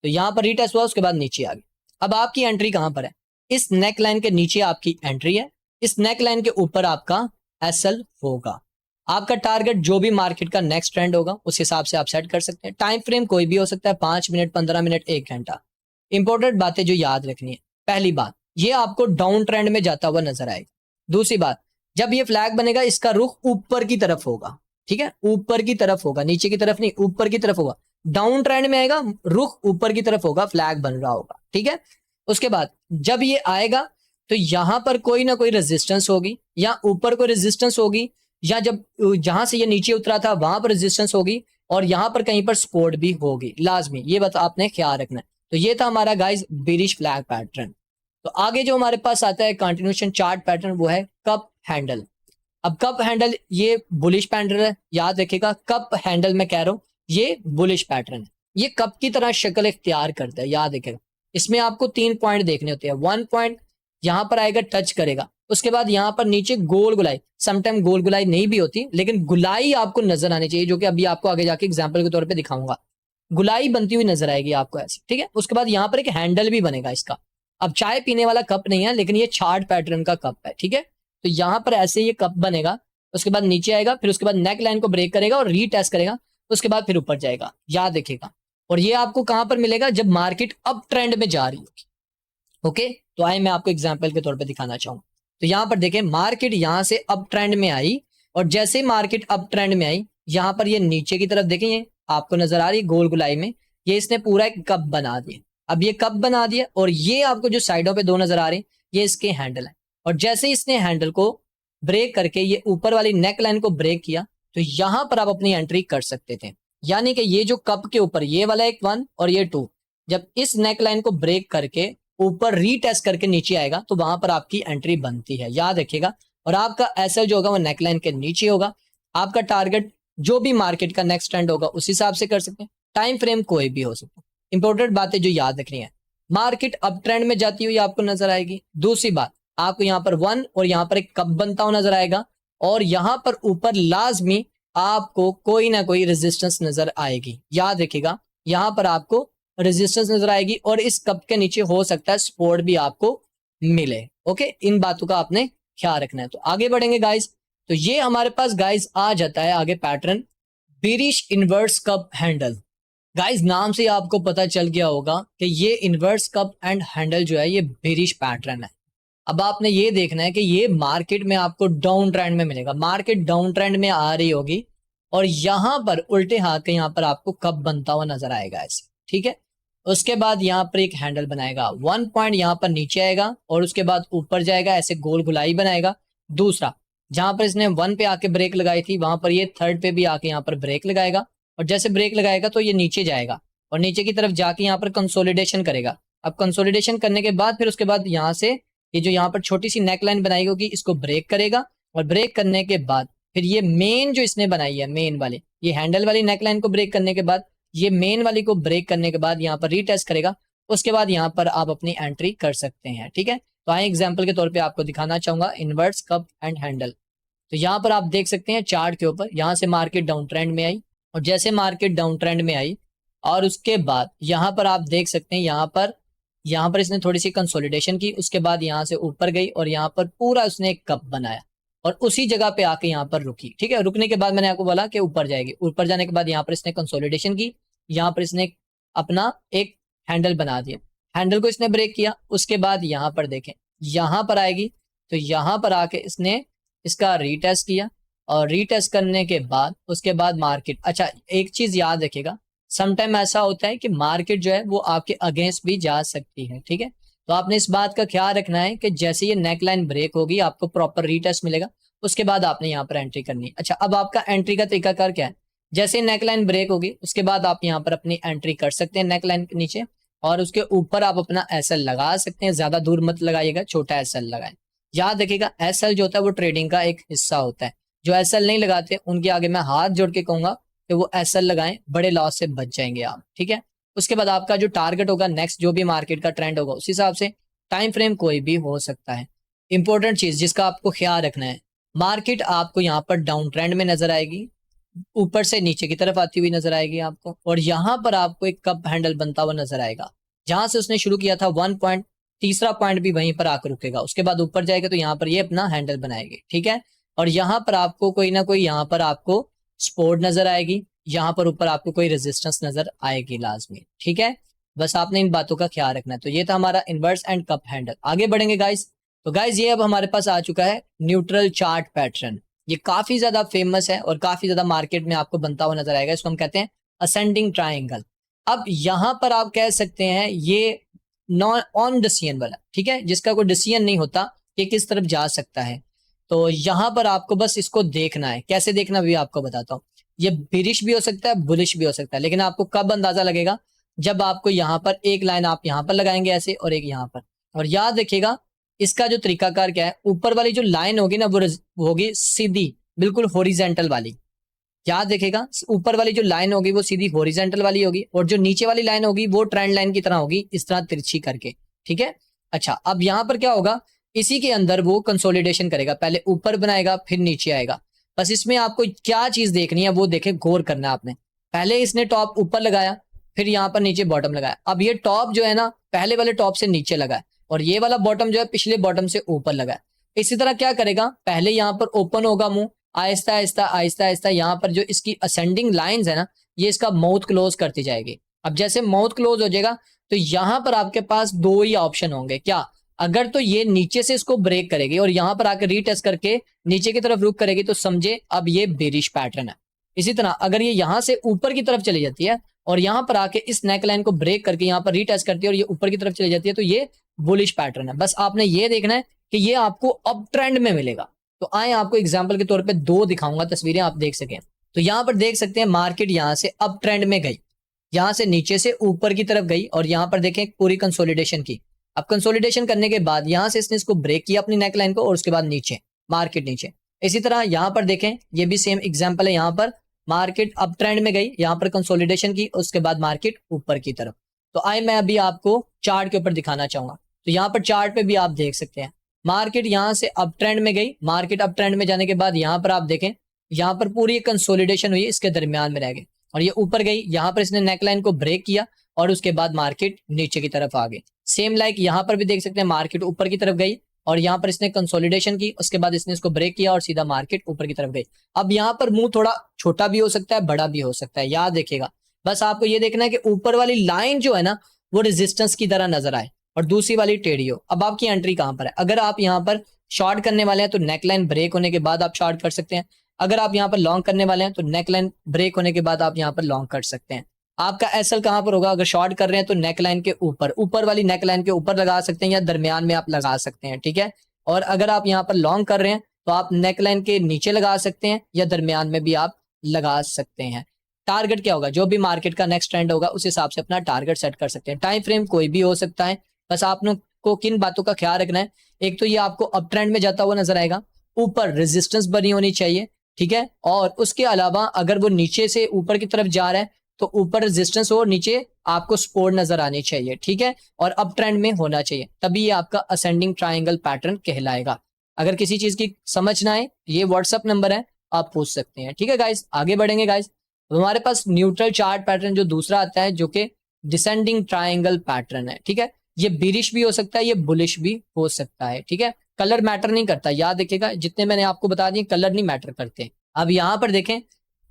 तो यहाँ पर रीटेस्ट हुआ, उसके बाद नीचे आ गया। अब आपकी एंट्री कहाँ पर है? इस नेक लाइन के नीचे आपकी एंट्री है, इस नेक लाइन के ऊपर आपका एसएल होगा। आपका टारगेट जो भी मार्केट का नेक्स्ट ट्रेंड होगा उस हिसाब से आप सेट कर सकते हैं। टाइम फ्रेम कोई भी हो सकता है, 5 मिनट, 15 मिनट, 1 घंटा। इंपॉर्टेंट बातें जो याद रखनी है, पहली बात, ये आपको डाउन ट्रेंड में जाता हुआ नजर आएगा। दूसरी बात, जब ये फ्लैग बनेगा इसका रुख ऊपर की तरफ होगा, ठीक है, ऊपर की तरफ होगा, नीचे की तरफ नहीं, ऊपर की तरफ होगा। डाउन ट्रेंड में आएगा, रुख ऊपर की तरफ होगा, फ्लैग बन रहा होगा, ठीक है। उसके बाद जब ये आएगा तो यहां पर कोई ना कोई रेजिस्टेंस होगी, या ऊपर कोई रेजिस्टेंस होगी, या जब जहां से ये नीचे उतरा था वहां पर रेजिस्टेंस होगी, और यहां पर कहीं पर सपोर्ट भी होगी लाजमी, ये बात आपने ख्याल रखना है। तो ये था हमारा गाइस बेरिश फ्लैग पैटर्न। तो आगे जो हमारे पास आता है कंटिन्यूएशन चार्ट पैटर्न, वो है कप हैंडल। अब कप हैंडल ये बुलिश पैटर्न है, याद रखिएगा। कप हैंडल मैं कह रहा हूं ये बुलिश पैटर्न है, ये कप की तरह शक्ल इख्तियार करता है, याद रखिएगा। इसमें आपको 3 पॉइंट देखने होते हैं। 1 पॉइंट यहां पर आएगा, टच करेगा, उसके बाद यहां पर नीचे गोल गुलाई, समटाइम गोल गुलाई नहीं भी होती, लेकिन गुलाई आपको नजर आनी चाहिए, जो कि अभी आपको आगे जाके एग्जाम्पल के तौर पर दिखाऊंगा। गुलाई बनती हुई नजर आएगी आपको ऐसे, ठीक है। उसके बाद यहाँ पर एक हैंडल भी बनेगा इसका। अब चाय पीने वाला कप नहीं है, लेकिन ये चार्ट पैटर्न का कप है, ठीक है। तो यहाँ पर ऐसे ये कप बनेगा, उसके बाद नीचे आएगा, फिर उसके बाद नेक लाइन को ब्रेक करेगा और रीटेस्ट करेगा, उसके बाद फिर ऊपर जाएगा, याद रखिएगा। और ये आपको कहां पर मिलेगा? जब मार्केट अप ट्रेंड में जा रही होगी, ओके। तो आए मैं आपको एग्जाम्पल के तौर पर दिखाना चाहूंगा। तो यहाँ पर देखें, मार्केट यहां से अप ट्रेंड में आई, और जैसे मार्केट अप ट्रेंड में आई, यहाँ पर ये नीचे की तरफ देखें, ये आपको नजर आ रही है गोल गुलाई में, ये इसने पूरा एक कप बना दिया। अब ये कप बना दिया, और ये आपको जो साइडों पे 2 नजर आ रहे हैं, ये इसके हैंडल है। और जैसे इसने हैंडल को ब्रेक करके ये ऊपर वाली नेक लाइन को ब्रेक किया, तो यहां पर आप अपनी एंट्री कर सकते थे। यानी कि ये जो कप के ऊपर ये वाला एक 1 और ये 2, जब इस नेक लाइन को ब्रेक करके ऊपर रीटेस्ट करके नीचे आएगा, तो वहां पर आपकी एंट्री बनती है, याद रखिएगा। और आपका एसएल जो होगा वो नेक लाइन के नीचे होगा। आपका टारगेट जो भी मार्केट का नेक्स्ट ट्रेंड होगा उस हिसाब से कर सकते हैं। टाइम फ्रेम कोई भी हो सकता है। इंपॉर्टेंट बातें जो याद रखनी है, मार्केट अप ट्रेंड में जाती हुई आपको नजर आएगी। दूसरी बात, आपको यहाँ पर 1 और यहाँ पर एक कप बनता हुआ नजर आएगा, और यहाँ पर ऊपर लाजमी आपको कोई ना कोई रेजिस्टेंस नजर आएगी, याद रखिएगा। यहाँ पर आपको रेजिस्टेंस नजर आएगी, और इस कप के नीचे हो सकता है सपोर्ट भी आपको मिले, ओके। इन बातों का आपने ख्याल रखना है। तो आगे बढ़ेंगे गाइस। तो ये हमारे पास गाइस आ जाता है आगे pattern bearish inverse cup handle. Guys नाम से आपको पता चल गया होगा कि ये इनवर्स कप एंड हैंडल जो है ये बेरिश पैटर्न है। अब आपने ये देखना है कि ये मार्केट में आपको डाउन ट्रेंड में मिलेगा, मार्केट डाउन ट्रेंड में आ रही होगी, और यहां पर उल्टे हाथ के यहाँ पर आपको कप बनता हुआ नजर आएगा ऐसे, ठीक है। उसके बाद यहाँ पर एक हैंडल बनाएगा, 1 पॉइंट यहाँ पर नीचे आएगा, और उसके बाद ऊपर जाएगा, ऐसे गोल गुलाई बनाएगा। दूसरा, जहां पर इसने 1 पे आके ब्रेक लगाई थी, वहां पर ये 3rd पे भी आके यहाँ पर ब्रेक लगाएगा, और जैसे ब्रेक लगाएगा तो ये नीचे जाएगा, और नीचे की तरफ जाके यहाँ पर कंसोलिडेशन करेगा। अब कंसोलिडेशन करने के बाद फिर उसके बाद यहाँ से ये जो यहाँ पर छोटी सी नेक लाइन बनाई होगी, इसको ब्रेक करेगा, और ब्रेक करने के बाद फिर ये मेन जो इसने बनाई है, मेन वाली, ये हैंडल वाली नेक लाइन को ब्रेक करने के बाद, ये मेन वाली को ब्रेक करने के बाद यहाँ पर रीटेस्ट करेगा। उसके बाद यहाँ पर आप अपनी एंट्री कर सकते हैं, ठीक है। तो आए एग्जाम्पल के तौर पे आपको दिखाना चाहूंगा इनवर्स कप एंड हैंडल। तो यहाँ पर आप देख सकते हैं चार्ट के ऊपर, यहाँ से मार्केट डाउन ट्रेंड में आई, और जैसे मार्केट डाउन ट्रेंड में आई, और उसके बाद यहाँ पर आप देख सकते हैं यहाँ पर इसने थोड़ी सी कंसोलिडेशन की, उसके बाद यहाँ से ऊपर गई, और यहाँ पर पूरा उसने एक कप बनाया, और उसी जगह पे आके यहाँ पर रुकी, ठीक है। रुकने के बाद मैंने आपको बोला कि ऊपर जाएगी, ऊपर जाने के बाद यहाँ पर इसने कंसोलिडेशन की, यहाँ पर इसने अपना एक हैंडल बना दिया, हैंडल को इसने ब्रेक किया। उसके बाद यहाँ पर देखें, यहाँ पर आएगी, तो यहाँ पर आके इसने इसका रीटेस्ट किया, और रीटेस्ट करने के बाद उसके बाद मार्केट, अच्छा एक चीज याद रखिएगा, समटाइम ऐसा होता है कि मार्केट जो है वो आपके अगेंस्ट भी जा सकती है, ठीक है। तो आपने इस बात का ख्याल रखना है कि जैसे ये नेक लाइन ब्रेक होगी आपको प्रॉपर रीटेस्ट मिलेगा, उसके बाद आपने यहाँ पर एंट्री करनी है। अच्छा, अब आपका एंट्री का तरीकाकार क्या है? जैसे नेक लाइन ब्रेक होगी उसके बाद आप यहाँ पर अपनी एंट्री कर सकते हैं नेक लाइन के नीचे, और उसके ऊपर आप अपना एसएल लगा सकते हैं। ज्यादा दूर मत लगाइएगा, छोटा एसएल लगाएं। याद रखिएगा एसएल जो होता है वो ट्रेडिंग का एक हिस्सा होता है। जो एसएल नहीं लगाते उनके आगे मैं हाथ जोड़ के कहूंगा कि वो एसएल लगाएं, बड़े लॉस से बच जाएंगे आप, ठीक है। उसके बाद आपका जो टारगेट होगा नेक्स्ट जो भी मार्केट का ट्रेंड होगा उस हिसाब से, टाइम फ्रेम कोई भी हो सकता है। इंपॉर्टेंट चीज जिसका आपको ख्याल रखना है, मार्केट आपको यहाँ पर डाउन ट्रेंड में नजर आएगी, ऊपर से नीचे की तरफ आती हुई नजर आएगी आपको, और यहाँ पर आपको एक कप हैंडल बनता हुआ नजर आएगा। जहां से उसने शुरू किया था 1 पॉइंट, तीसरा पॉइंट भी वहीं पर आकर रुकेगा, उसके बाद ऊपर जाएगा तो यहाँ पर ये अपना हैंडल बनाएगी, ठीक है। और यहाँ पर आपको कोई ना कोई, यहाँ पर आपको स्पोर्ट नजर आएगी, यहाँ पर ऊपर आपको कोई रेजिस्टेंस नजर आएगी लाजमी, ठीक है। बस आपने इन बातों का ख्याल रखना है। तो ये था हमारा इन्वर्स एंड कप हैंडल। आगे बढ़ेंगे गाइस। तो गाइस ये अब हमारे पास आ चुका है न्यूट्रल चार्ट पैटर्न। ये काफी ज्यादा फेमस है और काफी ज्यादा मार्केट में आपको बनता हुआ नजर आएगा। इसको हम कहते हैं असेंडिंग ट्राइंगल। अब यहां पर आप कह सकते हैं ये नॉन ऑन डिसीजन वाला, ठीक है, जिसका कोई डिसीजन नहीं होता कि किस तरफ जा सकता है। तो यहां पर आपको बस इसको देखना है। कैसे देखना भी आपको बताता हूँ। ये बिरिश भी हो सकता है, बुलिश भी हो सकता है, लेकिन आपको कब अंदाजा लगेगा, जब आपको यहाँ पर एक लाइन आप यहाँ पर लगाएंगे ऐसे, और एक यहाँ पर। और याद रखिएगा इसका जो तरीकाकार क्या है, ऊपर वाली जो लाइन होगी ना वो होगी सीधी, बिल्कुल होरिजेंटल वाली। याद रखिएगा ऊपर वाली जो लाइन होगी वो सीधी हॉरिजॉन्टल वाली होगी, और जो नीचे वाली लाइन होगी वो ट्रेंड लाइन की तरह होगी, इस तरह तिरछी करके, ठीक है। अच्छा, अब यहाँ पर क्या होगा, इसी के अंदर वो कंसोलिडेशन करेगा, पहले ऊपर बनाएगा फिर नीचे आएगा। बस इसमें आपको क्या चीज देखनी है वो देखे, गौर करना है आपने। पहले इसने टॉप ऊपर लगाया, फिर यहाँ पर नीचे बॉटम लगाया। अब ये टॉप जो है ना पहले वाले टॉप से नीचे लगा है, और ये वाला बॉटम जो है पिछले बॉटम से ऊपर लगा है। इसी तरह क्या करेगा, पहले यहाँ पर ओपन होगा मुंह, आहिस्ता आहिस्ता आहिस्ता आहिस्ता यहाँ पर जो इसकी असेंडिंग लाइंस है ना, ये इसका माउथ क्लोज करती जाएगी। अब जैसे माउथ क्लोज हो जाएगा तो यहाँ पर आपके पास दो ही ऑप्शन होंगे। क्या, अगर तो ये नीचे से इसको ब्रेक करेगी और यहाँ पर आकर रीटेस्ट करके नीचे की तरफ रुक करेगी तो समझे अब ये बेरिश पैटर्न है। इसी तरह अगर ये यहाँ से ऊपर की तरफ चली जाती है और यहाँ पर आके इस नेक लाइन को ब्रेक करके यहाँ पर रीटेस्ट करती है और ये ऊपर की तरफ चली जाती है तो ये बुलिश पैटर्न है। बस आपने ये देखना है कि ये आपको अप ट्रेंड में मिलेगा। तो आए आपको एग्जांपल के तौर पे दो दिखाऊंगा तस्वीरें, आप देख सकें। तो यहाँ पर देख सकते हैं मार्केट यहाँ से अप ट्रेंड में गई, यहाँ से नीचे से ऊपर की तरफ गई, और यहाँ पर देखें पूरी कंसोलिडेशन की। अब कंसोलिडेशन करने के बाद यहाँ से इसने इसको ब्रेक किया अपनी नेक लाइन को, और उसके बाद नीचे मार्केट नीचे। इसी तरह यहाँ पर देखें, ये भी सेम एग्जाम्पल है। यहाँ पर मार्केट अप ट्रेंड में गई, यहाँ पर कंसोलिडेशन की, उसके बाद मार्केट ऊपर की तरफ। तो आए मैं अभी आपको चार्ट के ऊपर दिखाना चाहूंगा। तो यहाँ पर चार्ट पे भी आप देख सकते हैं मार्केट यहाँ से अप ट्रेंड में गई, मार्केट अप ट्रेंड में जाने के बाद यहाँ पर आप देखें, यहाँ पर पूरी कंसोलिडेशन हुई, इसके दरमियान में रह गए, और ये ऊपर गई, यहाँ पर इसने नेकलाइन को ब्रेक किया और उसके बाद मार्केट नीचे की तरफ आ गई। सेम लाइक यहाँ पर भी देख सकते हैं मार्केट ऊपर की तरफ गई और यहाँ पर इसने कंसोलिडेशन की, उसके बाद इसने इसको ब्रेक किया और सीधा मार्केट ऊपर की तरफ गई। अब यहाँ पर मुंह थोड़ा छोटा भी हो सकता है, बड़ा भी हो सकता है, याद देखिएगा। बस आपको ये देखना है कि ऊपर वाली लाइन जो है ना वो रेजिस्टेंस की तरह नजर आए और दूसरी वाली टेढ़ी हो। अब आपकी एंट्री कहां पर है, अगर आप यहाँ पर शॉर्ट करने वाले हैं तो नेकलाइन ब्रेक होने के बाद आप शॉर्ट कर सकते हैं। अगर आप यहाँ पर लॉन्ग करने वाले हैं तो नेकलाइन ब्रेक होने के बाद आप यहाँ पर लॉन्ग कर सकते हैं। आपका एसएल कहां पर होगा, अगर शॉर्ट कर रहे हैं तो नेकलाइन के ऊपर, ऊपर वाली नेकलाइन के ऊपर लगा सकते हैं या दरमियान में आप लगा सकते हैं, ठीक है। और अगर आप यहाँ पर लॉन्ग कर रहे हैं तो आप नेकलाइन के नीचे लगा सकते हैं या दरमियान में भी आप लगा सकते हैं। टारगेट क्या होगा, जो भी मार्केट का नेक्स्ट ट्रेंड होगा उस हिसाब से अपना टारगेट सेट कर सकते हैं। टाइम फ्रेम कोई भी हो सकता है। बस आपने को किन बातों का ख्याल रखना है, एक तो ये आपको अप ट्रेंड में जाता हुआ नजर आएगा, ऊपर रेजिस्टेंस बनी होनी चाहिए, ठीक है। और उसके अलावा अगर वो नीचे से ऊपर की तरफ जा रहा है तो ऊपर रेजिस्टेंस हो, नीचे आपको सपोर्ट नजर आनी चाहिए, ठीक है। और अप ट्रेंड में होना चाहिए, तभी ये आपका असेंडिंग ट्राइंगल पैटर्न कहलाएगा। अगर किसी चीज की समझ ना आए, ये व्हाट्सअप नंबर है, आप पूछ सकते हैं, ठीक है गाइस। आगे बढ़ेंगे गाइस। तो हमारे पास न्यूट्रल चार्ट पैटर्न जो दूसरा आता है जो कि डिसेंडिंग ट्राइंगल पैटर्न है, ठीक है। ये बिरिश भी हो सकता है, ये बुलिश भी हो सकता है, ठीक है। कलर मैटर नहीं करता, याद रखिएगा, जितने मैंने आपको बता दिए कलर नहीं मैटर करते। अब यहाँ पर देखें,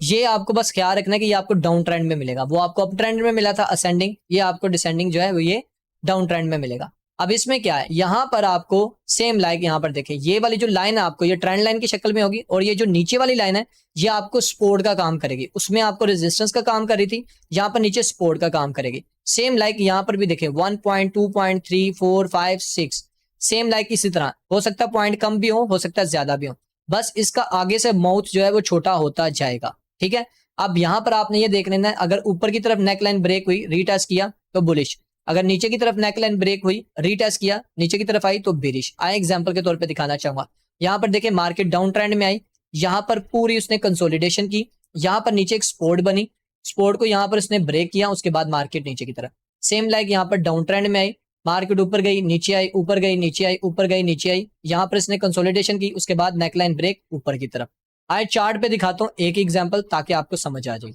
ये आपको बस ख्याल रखना है कि ये आपको डाउन ट्रेंड में मिलेगा। वो आपको अप ट्रेंड में मिला था असेंडिंग, ये आपको डिसेंडिंग जो है वो ये डाउन ट्रेंड में मिलेगा। अब इसमें क्या है, यहाँ पर आपको सेम लाइक यहाँ पर देखें, ये वाली जो लाइन है आपको ये ट्रेंड लाइन की शक्ल में होगी, और ये जो नीचे वाली लाइन है ये आपको सपोर्ट का काम करेगी। उसमें आपको रेजिस्टेंस का काम कर रही थी, यहाँ पर नीचे सपोर्ट का काम करेगी। सेम लाइक यहाँ पर भी देखें 1 पॉइंट 2 पॉइंट 3 4 5 6, सेम लाइक इसी तरह हो सकता है पॉइंट कम भी हो सकता है ज्यादा भी हो, बस इसका आगे से माउथ जो है वो छोटा होता जाएगा, ठीक है। अब यहाँ पर आपने ये देख लेना है, अगर ऊपर की तरफ नेकलाइन ब्रेक हुई, रीटेस्ट किया तो बुलिश, अगर नीचे की तरफ नेकलाइन ब्रेक हुई, रीटेस्ट किया, नीचे की तरफ आई तो बेरिश। आए एग्जांपल के तौर पे दिखाना चाहूंगा। यहाँ पर देखें मार्केट डाउन ट्रेंड में आई, यहाँ पर पूरी उसने कंसोलिडेशन की, यहाँ पर नीचे एक सपोर्ट बनी, सपोर्ट को यहाँ पर उसने ब्रेक किया, उसके बाद मार्केट नीचे की तरफ। सेम लाइक यहाँ पर डाउन ट्रेंड में आई, मार्केट ऊपर गई नीचे आई, ऊपर गई नीचे आई, ऊपर गई नीचे आई, यहाँ पर इसने कंसोलिडेशन की, उसके बाद नेकलाइन ब्रेक ऊपर की तरफ। आए चार्ट पे दिखाता हूँ एक एग्जांपल ताकि आपको समझ आ जाए।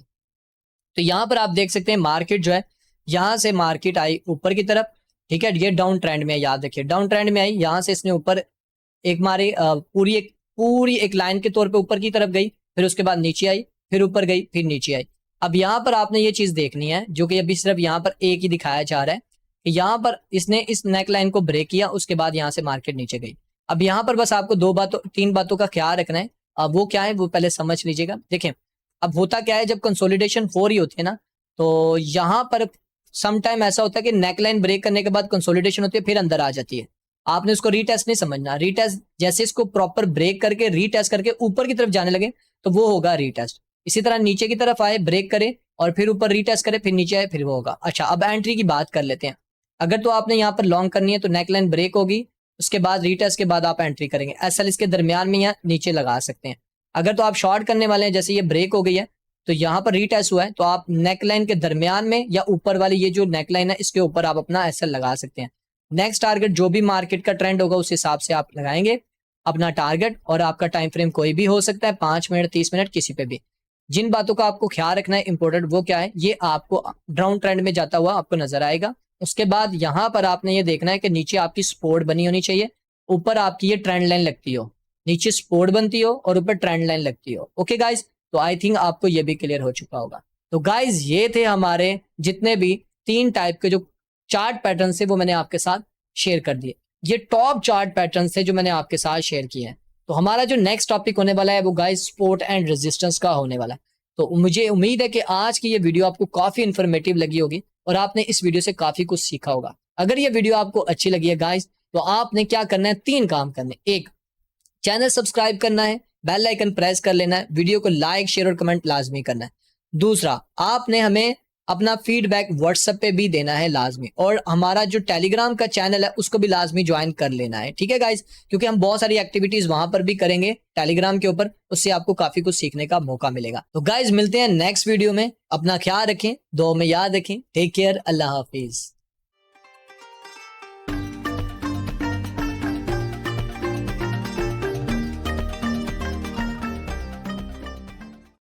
तो यहाँ पर आप देख सकते हैं मार्केट जो है, यहाँ से मार्केट आई ऊपर की तरफ, ठीक है, ये डाउन ट्रेंड में है, याद रखिए डाउन ट्रेंड में आई, यहाँ से इसने ऊपर एक मारी, पूरी एक लाइन के तौर पे ऊपर की तरफ गई, फिर उसके बाद नीचे आई, फिर ऊपर गई, फिर नीचे आई। अब यहाँ पर आपने ये चीज देखनी है जो कि अभी सिर्फ यहाँ पर एक ही दिखाया जा रहा है कि यहाँ पर इसने इस नेक लाइन को ब्रेक किया, उसके बाद यहाँ से मार्केट नीचे गई। अब यहाँ पर बस आपको तीन बातों का ख्याल रखना है। अब वो क्या है वो पहले समझ लीजिएगा। देखिए अब होता क्या है, जब कंसोलिडेशन हो रही होती है ना, तो यहाँ पर सम टाइम ऐसा होता है कि नेकलाइन ब्रेक करने के बाद कंसोलिडेशन होती है, फिर अंदर आ जाती है। आपने उसको रीटेस्ट नहीं समझना। रीटेस्ट जैसे इसको प्रॉपर ब्रेक करके रीटेस्ट करके ऊपर की तरफ जाने लगे तो वो होगा रीटेस्ट। इसी तरह नीचे की तरफ आए, ब्रेक करे और फिर ऊपर रीटेस्ट करे, फिर नीचे आए, फिर वो होगा। अच्छा, अब एंट्री की बात कर लेते हैं। अगर तो आपने यहाँ पर लॉन्ग करनी है तो नेकलाइन ब्रेक होगी, उसके बाद रीटेस्ट के बाद आप एंट्री करेंगे। एसएल इसके दरमियान में या नीचे लगा सकते हैं। अगर तो आप शॉर्ट करने वाले हैं, जैसे ये ब्रेक हो गई है तो यहाँ पर रीटेस्ट हुआ है, तो आप नेकलाइन के दरमियान में या ऊपर वाली ये जो नेकलाइन है इसके ऊपर आप अपना एसएल लगा सकते हैं। नेक्स्ट टारगेट जो भी मार्केट का ट्रेंड होगा उस हिसाब से आप लगाएंगे अपना टारगेट, और आपका टाइम फ्रेम कोई भी हो सकता है, 5 मिनट 30 मिनट किसी पे भी। जिन बातों का आपको ख्याल रखना है इंपॉर्टेंट वो क्या है, ये आपको डाउन ट्रेंड में जाता हुआ आपको नजर आएगा। उसके बाद यहाँ पर आपने ये देखना है कि नीचे आपकी सपोर्ट बनी होनी चाहिए, ऊपर आपकी ये ट्रेंड लाइन लगती हो, नीचे सपोर्ट बनती हो और ऊपर ट्रेंड लाइन लगती हो। ओके गाइज, तो आई थिंक आपको ये भी क्लियर हो चुका होगा। तो गाइज ये थे हमारे जितने भी 3 टाइप के जो चार्ट पैटर्न थे वो मैंने आपके साथ शेयर कर दिए। ये टॉप चार्ट पैटर्न थे जो मैंने आपके साथ शेयर किए हैं। तो हमारा जो नेक्स्ट टॉपिक होने वाला है वो गाइज सपोर्ट एंड रेजिस्टेंस का होने वाला है। तो मुझे उम्मीद है कि आज की ये वीडियो आपको काफी इन्फॉर्मेटिव लगी होगी और आपने इस वीडियो से काफी कुछ सीखा होगा। अगर ये वीडियो आपको अच्छी लगी है गाइज तो आपने क्या करना है, 3 काम करने। एक, चैनल सब्सक्राइब करना है, बेल आइकन प्रेस कर लेना है, वीडियो को लाइक शेयर और कमेंट लाजमी करना है। दूसरा, आपने हमें अपना फीडबैक व्हाट्सएप पे भी देना है लाजमी, और हमारा जो टेलीग्राम का चैनल है उसको भी लाजमी ज्वाइन कर लेना है, ठीक है गाइज, क्योंकि हम बहुत सारी एक्टिविटीज वहां पर भी करेंगे टेलीग्राम के ऊपर, उससे आपको काफी कुछ सीखने का मौका मिलेगा। तो गाइज मिलते हैं नेक्स्ट वीडियो में, अपना ख्याल रखें, दुआ में याद रखें, टेक केयर, अल्लाह हाफिज।